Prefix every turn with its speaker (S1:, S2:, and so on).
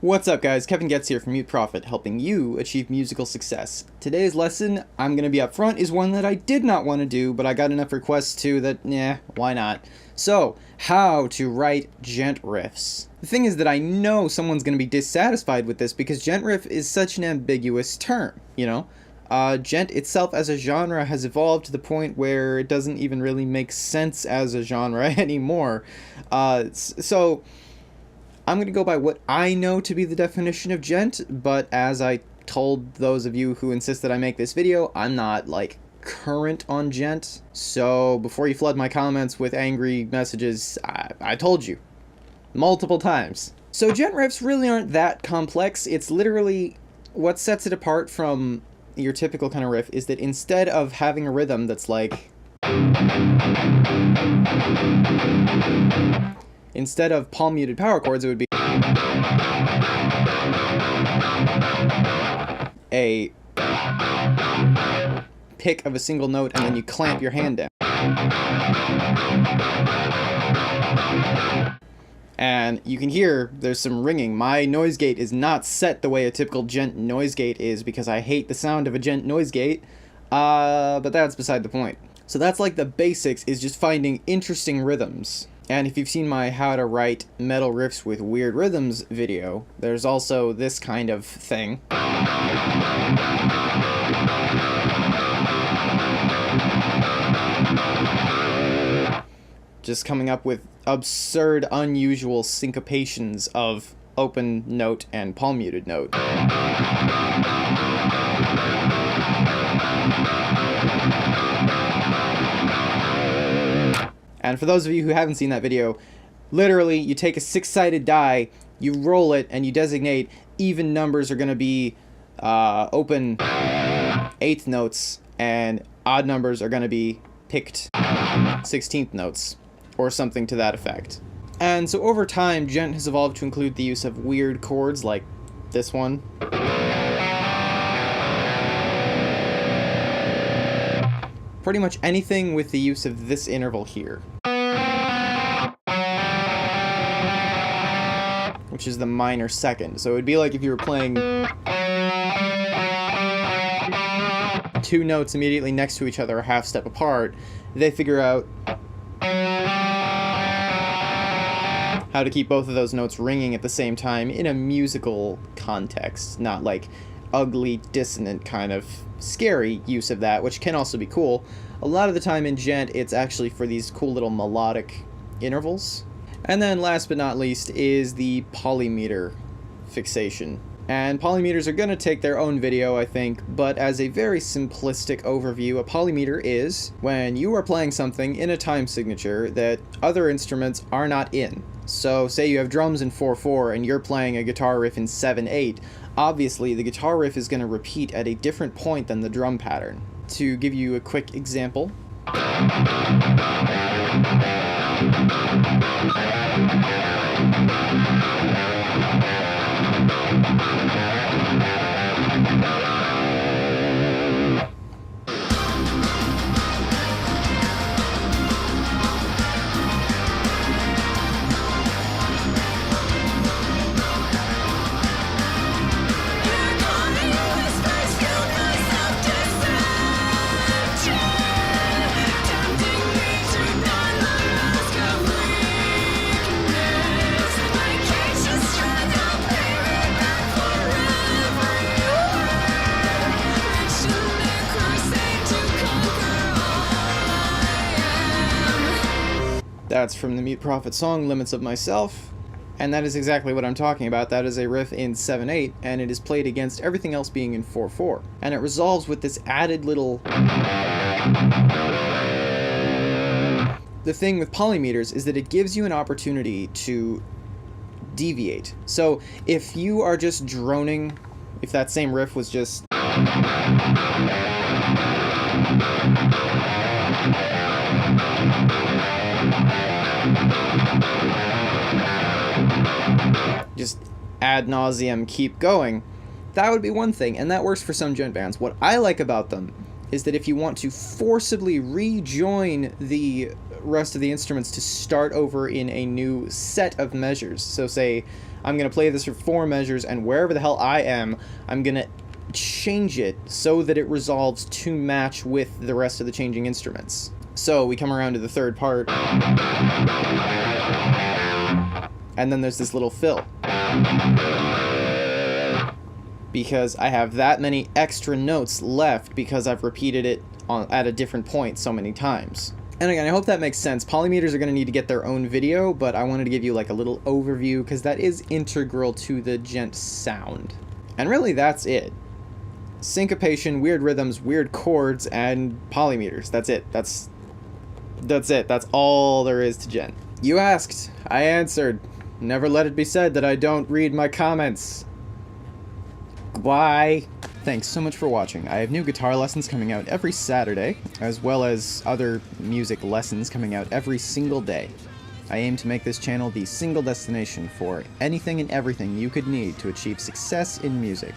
S1: What's up guys, Kevin Goetz here from Mute Prophet, helping you achieve musical success. Today's lesson, I'm going to be upfront, is one that I did not want to do, but I got enough requests to that, why not? So, how to write djent riffs. The thing is that I know someone's going to be dissatisfied with this because djent riff is such an ambiguous term, you know? Djent itself as a genre has evolved to the point where it doesn't even really make sense as a genre anymore. So I'm going to go by what I know to be the definition of djent, but as I told those of you who insist that I make this video, I'm not, like, current on djent. So before you flood my comments with angry messages, I told you multiple times. So djent riffs really aren't that complex. It's literally what sets it apart from your typical kind of riff is that instead of having a rhythm that's like, instead of palm muted power chords, it would be a pick of a single note and then you clamp your hand down. And you can hear there's some ringing. My noise gate is not set the way a typical djent noise gate is because I hate the sound of a djent noise gate, but that's beside the point. So that's like the basics, is just finding interesting rhythms. And if you've seen my how to write metal riffs with weird rhythms video, there's also this kind of thing. Just coming up with absurd, unusual syncopations of open note and palm muted note. And for those of you who haven't seen that video, literally you take a six-sided die, you roll it, and you designate even numbers are going to be open eighth notes, and odd numbers are going to be picked 16th notes, or something to that effect. And so over time, djent has evolved to include the use of weird chords like this one. Pretty much anything with the use of this interval here, which is the minor second. So it would be like if you were playing two notes immediately next to each other, a half step apart, they figure out how to keep both of those notes ringing at the same time in a musical context, not like ugly, dissonant kind of scary use of that, which can also be cool. A lot of the time in djent, it's actually for these cool little melodic intervals. And then last but not least is the polymeter fixation. And polymeters are going to take their own video, I think, but as a very simplistic overview, a polymeter is when you are playing something in a time signature that other instruments are not in. So say you have drums in 4/4 and you're playing a guitar riff in 7/8, obviously the guitar riff is going to repeat at a different point than the drum pattern. To give you a quick example, that's from the Mute Prophet song, Limits of Myself, and that is exactly what I'm talking about. That is a riff in 7/8, and it is played against everything else being in 4/4. And it resolves with this added little... The thing with polymeters is that it gives you an opportunity to deviate. So if you are just droning, if that same riff was just... just ad nauseum keep going, that would be one thing, and that works for some djent bands. What I like about them is that if you want to forcibly rejoin the rest of the instruments to start over in a new set of measures, so say I'm going to play this for 4 measures, and wherever the hell I am, I'm going to change it so that it resolves to match with the rest of the changing instruments. So we come around to the 3rd part, and then there's this little fill, because I have that many extra notes left because I've repeated it at a different point so many times. And again, I hope that makes sense. Polymeters are going to need to get their own video, but I wanted to give you like a little overview because that is integral to the Djent sound. And really that's it. Syncopation, weird rhythms, weird chords, and polymeters. That's it. That's it. That's all there is to Djent. You asked. I answered. Never let it be said that I don't read my comments. Bye. Thanks so much for watching. I have new guitar lessons coming out every Saturday, as well as other music lessons coming out every single day. I aim to make this channel the single destination for anything and everything you could need to achieve success in music.